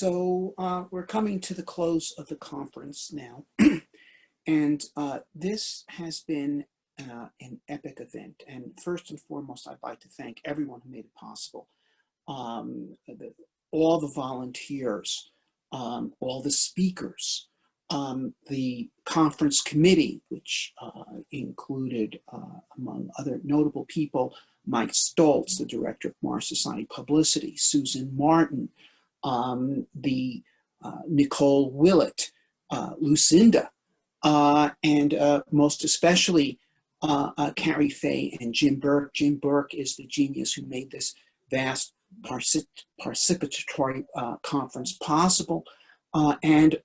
We're coming to the close of the conference now, and this has been an epic event. And first and foremost, I'd like to thank everyone who made it possible. All the volunteers, all the speakers, the conference committee, which included, among other notable people, Mike Stoltz, the director of Mars Society Publicity, Susan Martin, Nicole Willett, Lucinda, and most especially Carrie Fay and Jim Burke. Jim Burke is the genius who made this vast participatory conference possible. And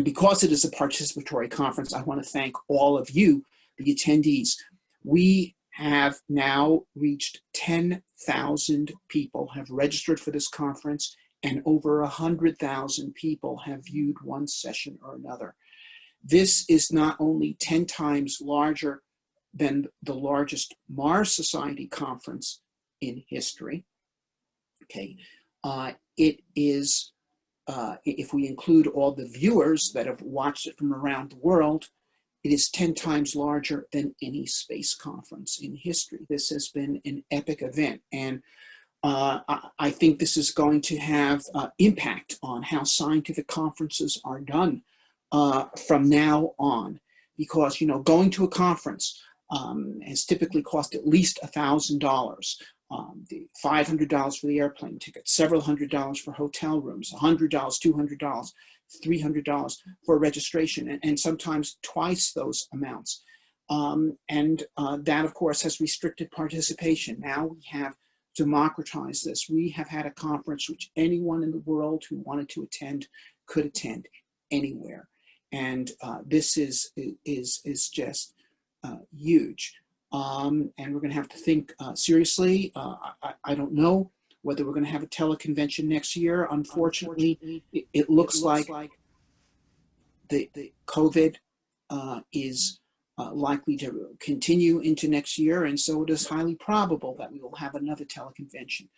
because it is a participatory conference, I want to thank all of you, the attendees. We have now reached 10,000 people have registered for this conference, and over 100,000 people have viewed one session or another. This is not only 10 times larger than the largest Mars Society conference in history. Okay, it is, if we include all the viewers that have watched it from around the world, it is 10 times larger than any space conference in history. This has been an epic event, and I think this is going to have impact on how scientific conferences are done from now on, because, you know, going to a conference has typically cost at least $1,000. $500 for the airplane ticket, several $100s for hotel rooms, $100, $200, $300 for registration, and sometimes twice those amounts. That, of course, has restricted participation. Now we have democratized this. We have had a conference which anyone in the world who wanted to attend could attend anywhere. And this is just huge. And we're going to have to think seriously. I don't know whether we're going to have a teleconvention next year. Unfortunately, it looks like the COVID is likely to continue into next year, and so it is highly probable that we will have another teleconvention.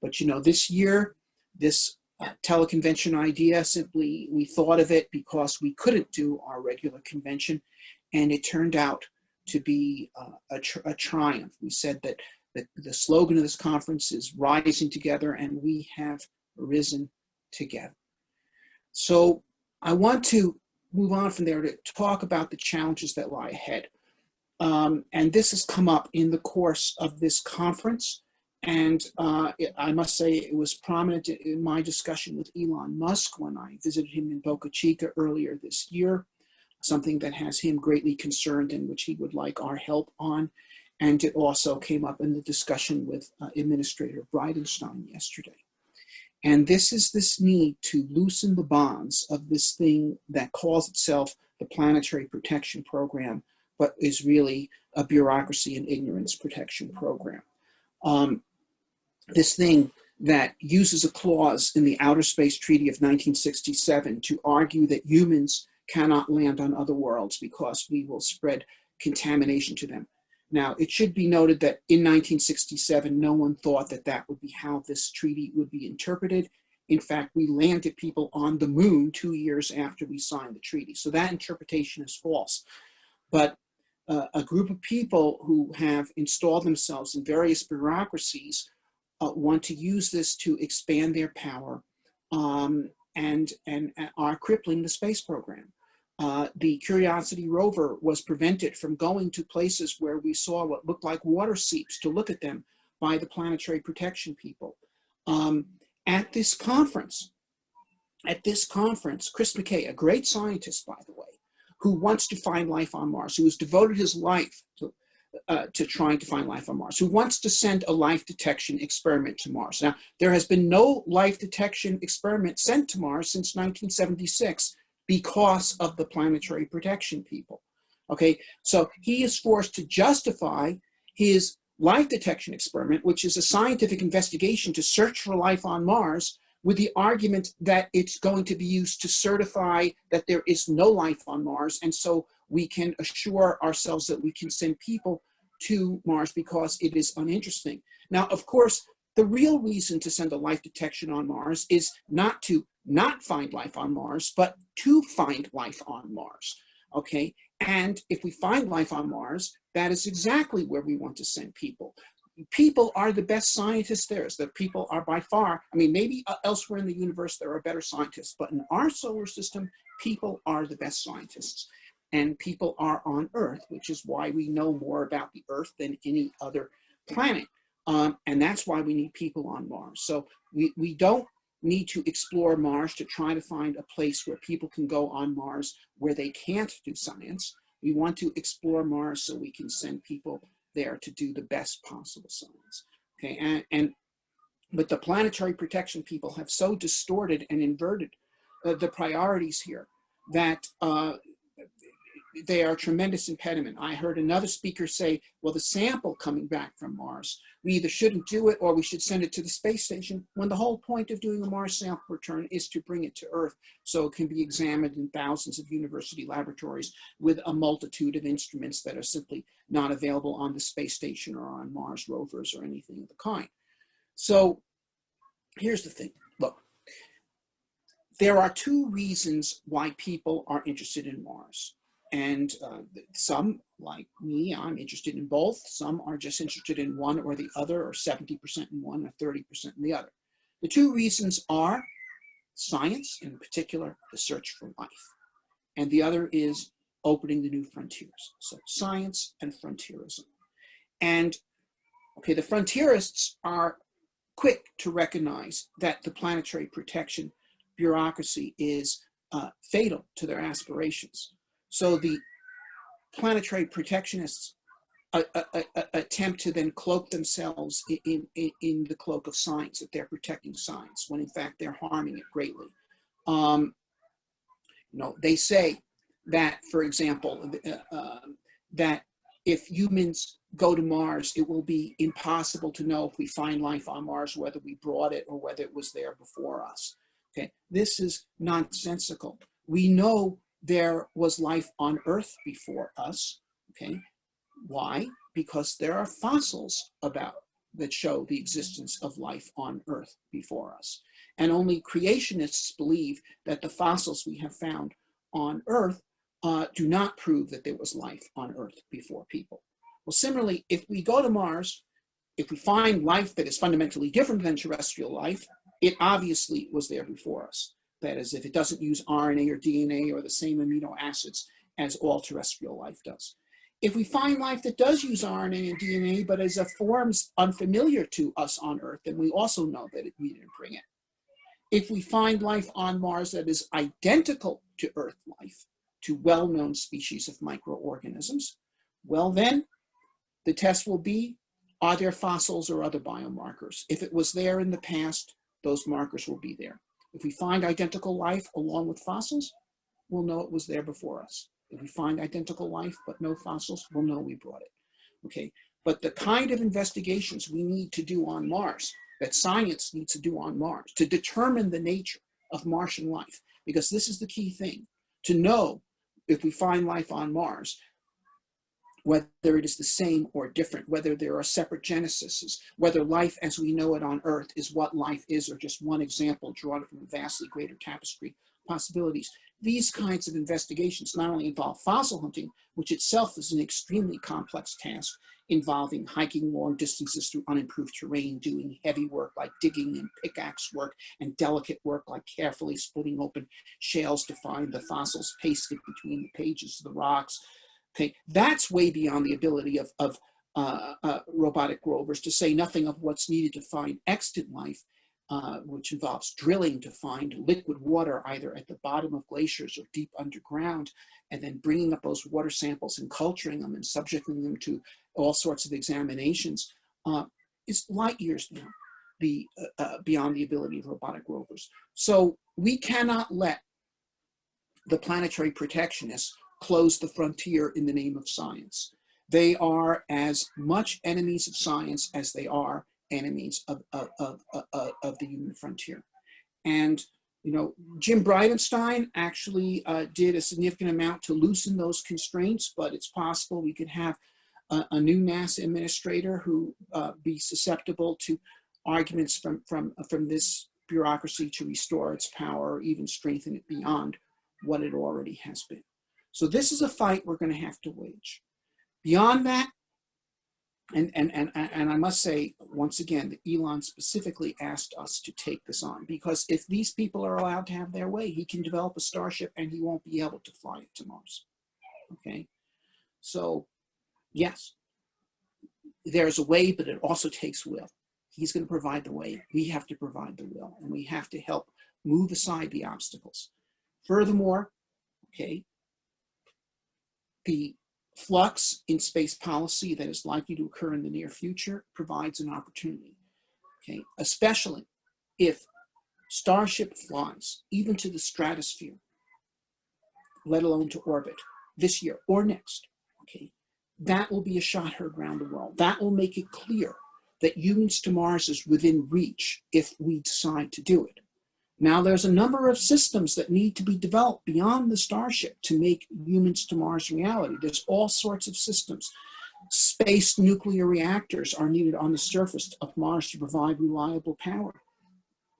But, you know, this year, this teleconvention idea, simply we thought of it because we couldn't do our regular convention, and it turned out to be a triumph. We said that the slogan of this conference is rising together, and we have risen together. So I want to move on from there to talk about the challenges that lie ahead. And this has come up in the course of this conference. And I must say it was prominent in my discussion with Elon Musk when I visited him in Boca Chica earlier this year, something that has him greatly concerned and which he would like our help on. And it also came up in the discussion with Administrator Bridenstine yesterday. And this is this need to loosen the bonds of this thing that calls itself the Planetary Protection Program, but is really a bureaucracy and ignorance protection program. This thing that uses a clause in the Outer Space Treaty of 1967 to argue that humans cannot land on other worlds because we will spread contamination to them. Now, it should be noted that in 1967, no one thought that that would be how this treaty would be interpreted. In fact, we landed people on the moon 2 years after we signed the treaty. So that interpretation is false. But a group of people who have installed themselves in various bureaucracies want to use this to expand their power and are crippling the space program. The Curiosity rover was prevented from going to places where we saw what looked like water seeps to look at them by the Planetary Protection people. At this conference, Chris McKay, a great scientist, by the way, who wants to find life on Mars, who has devoted his life to trying to find life on Mars, who wants to send a life detection experiment to Mars. Now, there has been no life detection experiment sent to Mars since 1976 because of the Planetary Protection people. Okay, so he is forced to justify his life detection experiment, which is a scientific investigation to search for life on Mars, with the argument that it's going to be used to certify that there is no life on Mars, and so we can assure ourselves that we can send people to Mars because it is uninteresting. Now, of course, the real reason to send a life detection on Mars is not to not find life on Mars, but to find life on Mars, okay? And if we find life on Mars, that is exactly where we want to send people. People are the best scientists there is. That people are by far, I mean, maybe elsewhere in the universe there are better scientists, but in our solar system, people are the best scientists. And people are on Earth, which is why we know more about the Earth than any other planet. And that's why we need people on Mars. So we don't need to explore Mars to try to find a place where people can go on Mars where they can't do science. We want to explore Mars so we can send people there to do the best possible science. Okay, but the planetary protection people have so distorted and inverted the priorities here that they are a tremendous impediment. I heard another speaker say, well, the sample coming back from Mars, we either shouldn't do it or we should send it to the space station, when the whole point of doing a Mars sample return is to bring it to Earth so it can be examined in thousands of university laboratories with a multitude of instruments that are simply not available on the space station or on Mars rovers or anything of the kind. So here's the thing. Look, there are two reasons why people are interested in Mars. And some, like me, I'm interested in both. Some are just interested in one or the other, or 70% in one or 30% in the other. The two reasons are science, in particular, the search for life. And the other is opening the new frontiers. So science and frontierism. And okay, the frontierists are quick to recognize that the planetary protection bureaucracy is fatal to their aspirations. So the planetary protectionists attempt to then cloak themselves in the cloak of science, that they're protecting science, when in fact they're harming it greatly. They say that, for example, that if humans go to Mars, it will be impossible to know if we find life on Mars, whether we brought it or whether it was there before us. Okay, this is nonsensical. We know there was life on Earth before us. Okay, why? Because there are fossils that show the existence of life on Earth before us. And only creationists believe that the fossils we have found on Earth do not prove that there was life on Earth before people. Well, similarly, if we go to Mars, if we find life that is fundamentally different than terrestrial life, it obviously was there before us. That is, if it doesn't use RNA or DNA or the same amino acids as all terrestrial life does. If we find life that does use RNA and DNA, but is of forms unfamiliar to us on Earth, then we also know that we didn't bring it. If we find life on Mars that is identical to Earth life, to well-known species of microorganisms, well then, the test will be, are there fossils or other biomarkers? If it was there in the past, those markers will be there. If we find identical life along with fossils, we'll know it was there before us. If we find identical life but no fossils, we'll know we brought it. Okay, but the kind of investigations we need to do on Mars, that science needs to do on Mars, to determine the nature of Martian life, because this is the key thing, to know if we find life on Mars, whether it is the same or different, whether there are separate genesises, whether life as we know it on Earth is what life is, or just one example drawn from a vastly greater tapestry of possibilities. These kinds of investigations not only involve fossil hunting, which itself is an extremely complex task, involving hiking long distances through unimproved terrain, doing heavy work like digging and pickaxe work, and delicate work like carefully splitting open shales to find the fossils pasted between the pages of the rocks. Okay, that's way beyond the ability of robotic rovers, to say nothing of what's needed to find extant life, which involves drilling to find liquid water either at the bottom of glaciers or deep underground, and then bringing up those water samples and culturing them and subjecting them to all sorts of examinations, is light years now beyond the ability of robotic rovers. So we cannot let the planetary protectionists close the frontier in the name of science. They are as much enemies of science as they are enemies of the human frontier. And Jim Bridenstine actually did a significant amount to loosen those constraints, but it's possible we could have a new NASA administrator who be susceptible to arguments from this bureaucracy to restore its power or even strengthen it beyond what it already has been. So this is a fight we're going to have to wage. Beyond that, and I must say, once again, that Elon specifically asked us to take this on, because if these people are allowed to have their way, he can develop a starship and he won't be able to fly it to Mars. Okay? So, yes, there's a way, but it also takes will. He's going to provide the way. We have to provide the will, and we have to help move aside the obstacles. Furthermore, okay, the flux in space policy that is likely to occur in the near future provides an opportunity, okay, especially if Starship flies even to the stratosphere, let alone to orbit this year or next, okay, that will be a shot heard around the world. That will make it clear that humans to Mars is within reach if we decide to do it. Now, there's a number of systems that need to be developed beyond the Starship to make humans to Mars reality. There's all sorts of systems. Space nuclear reactors are needed on the surface of Mars to provide reliable power.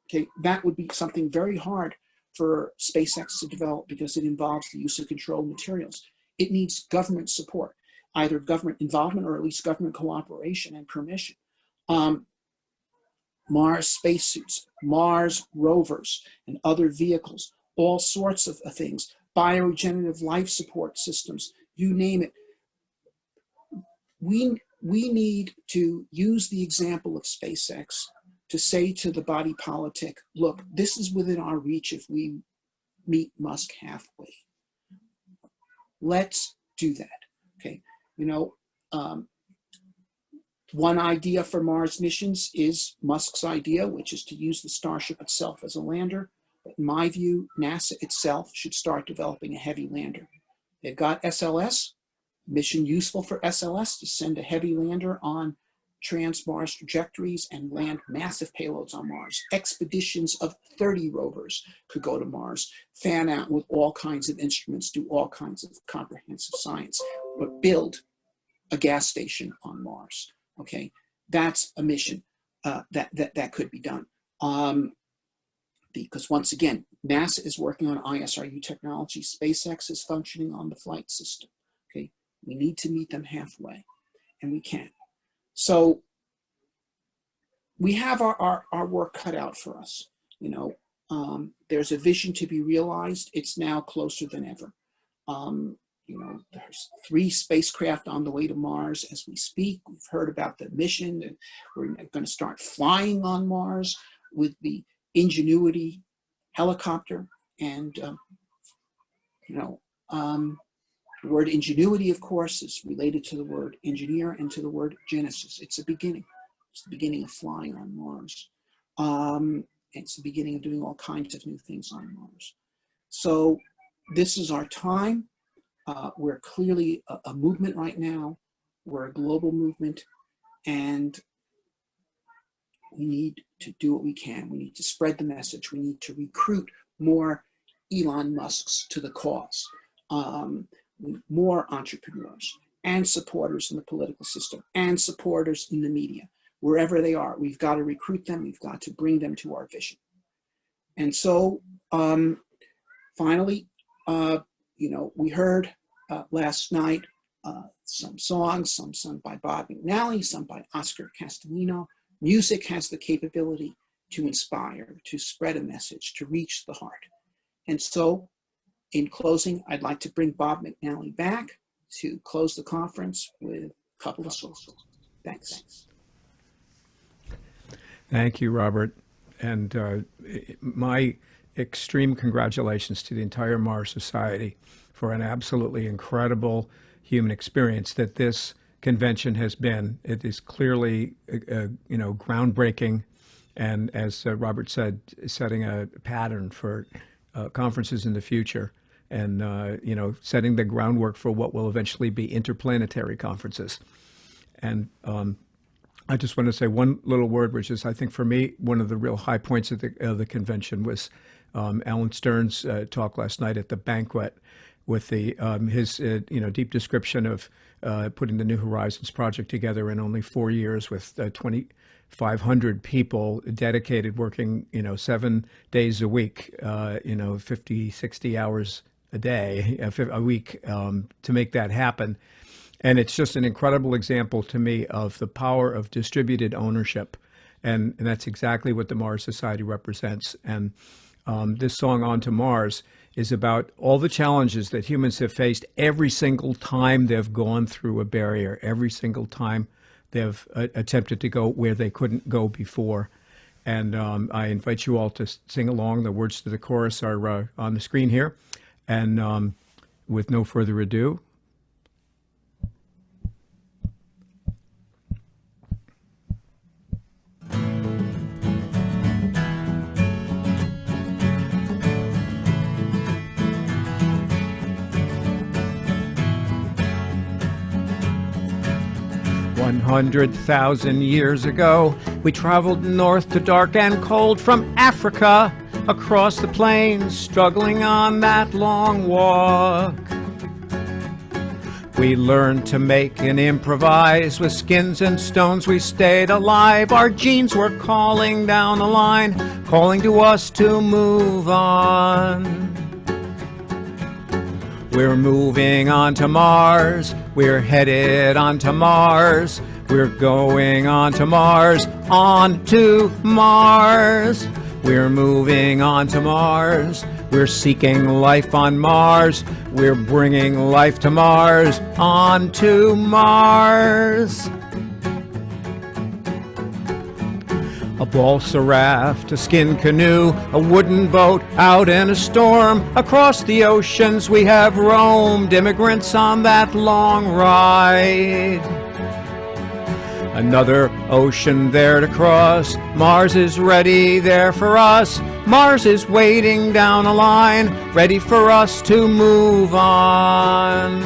Okay, that would be something very hard for SpaceX to develop because it involves the use of controlled materials. It needs government support, either government involvement or at least government cooperation and permission. Mars spacesuits, Mars rovers, and other vehicles, all sorts of things, bioregenerative life support systems, you name it. We need to use the example of SpaceX to say to the body politic, look, this is within our reach if we meet Musk halfway. Let's do that, okay? You know, one idea for Mars missions is Musk's idea, which is to use the Starship itself as a lander. But in my view, NASA itself should start developing a heavy lander. They've got SLS, mission useful for SLS to send a heavy lander on trans-Mars trajectories and land massive payloads on Mars. Expeditions of 30 rovers could go to Mars, fan out with all kinds of instruments, do all kinds of comprehensive science, but build a gas station on Mars. Okay, that's a mission that could be done. Because once again, NASA is working on ISRU technology. SpaceX is functioning on the flight system. Okay, we need to meet them halfway, and we can. So we have our work cut out for us. You know, there's a vision to be realized. It's now closer than ever. You know, there's 3 spacecraft on the way to Mars as we speak. We've heard about the mission, and we're going to start flying on Mars with the Ingenuity helicopter. And, you know, the word ingenuity, of course, is related to the word engineer and to the word Genesis. It's a beginning. It's the beginning of flying on Mars. It's the beginning of doing all kinds of new things on Mars. So this is our time. We're clearly a movement right now. We're a global movement, and we need to do what we can. We need to spread the message. We need to recruit more Elon Musks to the cause, more entrepreneurs and supporters in the political system and supporters in the media, wherever they are. We've got to recruit them. We've got to bring them to our vision. And so finally, you know, we heard last night some songs, some sung by Bob McNally, some by Oscar Castellino. Music has the capability to inspire, to spread a message, to reach the heart. And so, in closing, I'd like to bring Bob McNally back to close the conference with a couple of songs. Thanks. Thank you, Robert. And my extreme congratulations to the entire Mars Society for an absolutely incredible human experience that this convention has been. It is clearly, you know, groundbreaking, and as Robert said, setting a pattern for conferences in the future, and you know, setting the groundwork for what will eventually be interplanetary conferences. And I just want to say one little word, which is, I think, for me, one of the real high points of the convention was Alan Stern's talk last night at the banquet, with the his you know, deep description of putting the New Horizons project together in only 4 years with 500 people dedicated, working, 7 days a week, 50, 60 hours a day, a week, to make that happen. And it's just an incredible example to me of the power of distributed ownership. And that's exactly what the Mars Society represents. And this song, On to Mars, is about all the challenges that humans have faced every single time they've gone through a barrier, every single time they've attempted to go where they couldn't go before. And I invite you all to sing along. The words to the chorus are on the screen here. And with no further ado, 100,000 years ago, we traveled north to dark and cold from Africa across the plains, struggling on that long walk. We learned to make and improvise. With skins and stones we stayed alive. Our genes were calling down the line, calling to us to move on. We're moving on to Mars. We're headed on to Mars. We're going on to Mars, on to Mars. We're moving on to Mars. We're seeking life on Mars. We're bringing life to Mars, on to Mars. A balsa raft, a skin canoe, a wooden boat out in a storm. Across the oceans we have roamed, immigrants on that long ride. Another ocean there to cross. Mars is ready there for us. Mars is waiting down a line, ready for us to move on.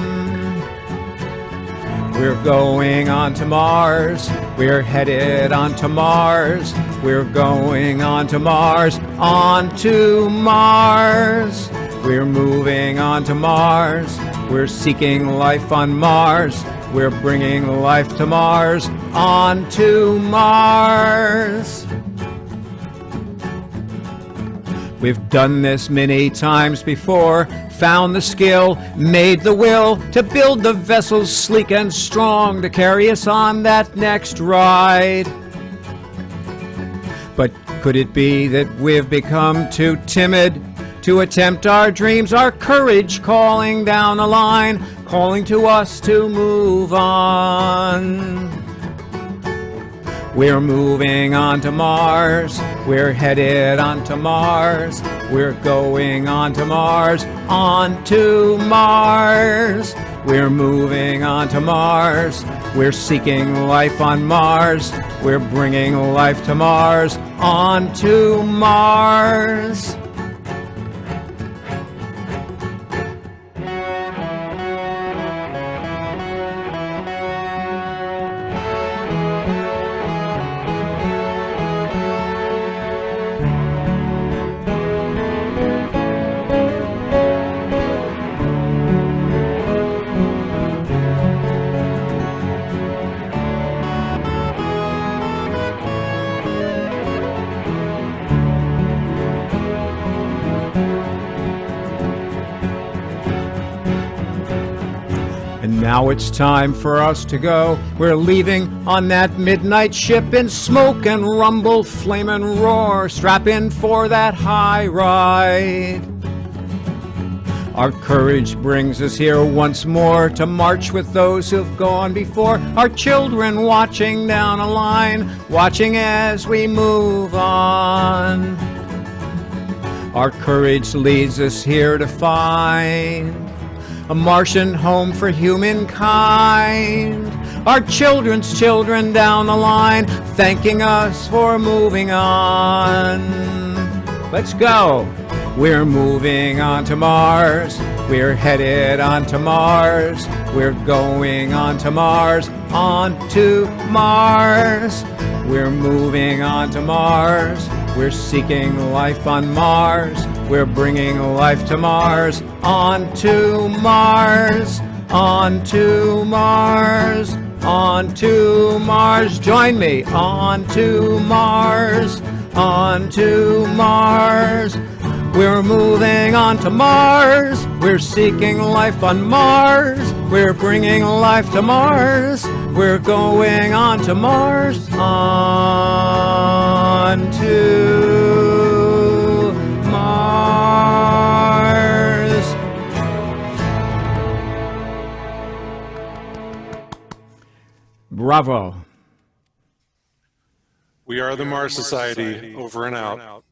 We're going on to Mars. We're headed on to Mars. We're going on to Mars, on to Mars. We're moving on to Mars. We're seeking life on Mars. We're bringing life to Mars, on to Mars. We've done this many times before, found the skill, made the will to build the vessels sleek and strong to carry us on that next ride. But could it be that we've become too timid to attempt our dreams? Our courage calling down the line, calling to us to move on. We're moving on to Mars. We're headed on to Mars. We're going on to Mars, on to Mars. We're moving on to Mars. We're seeking life on Mars. We're bringing life to Mars, on to Mars. Now it's time for us to go. We're leaving on that midnight ship in smoke and rumble, flame and roar. Strap in for that high ride. Our courage brings us here once more to march with those who've gone before. Our children watching down a line, watching as we move on. Our courage leads us here to find a Martian home for humankind. Our children's children down the line, thanking us for moving on. Let's go. We're moving on to Mars. We're headed on to Mars. We're going on to Mars, on to Mars. We're moving on to Mars. We're seeking life on Mars. We're bringing life to Mars, on to Mars, on to Mars, On to Mars, join me. On to Mars, on to Mars. We're moving on to Mars. We're seeking life on Mars. We're bringing life to Mars. We're going on to Mars. On to Mars. Bravo. We are the Mars Society, over and out.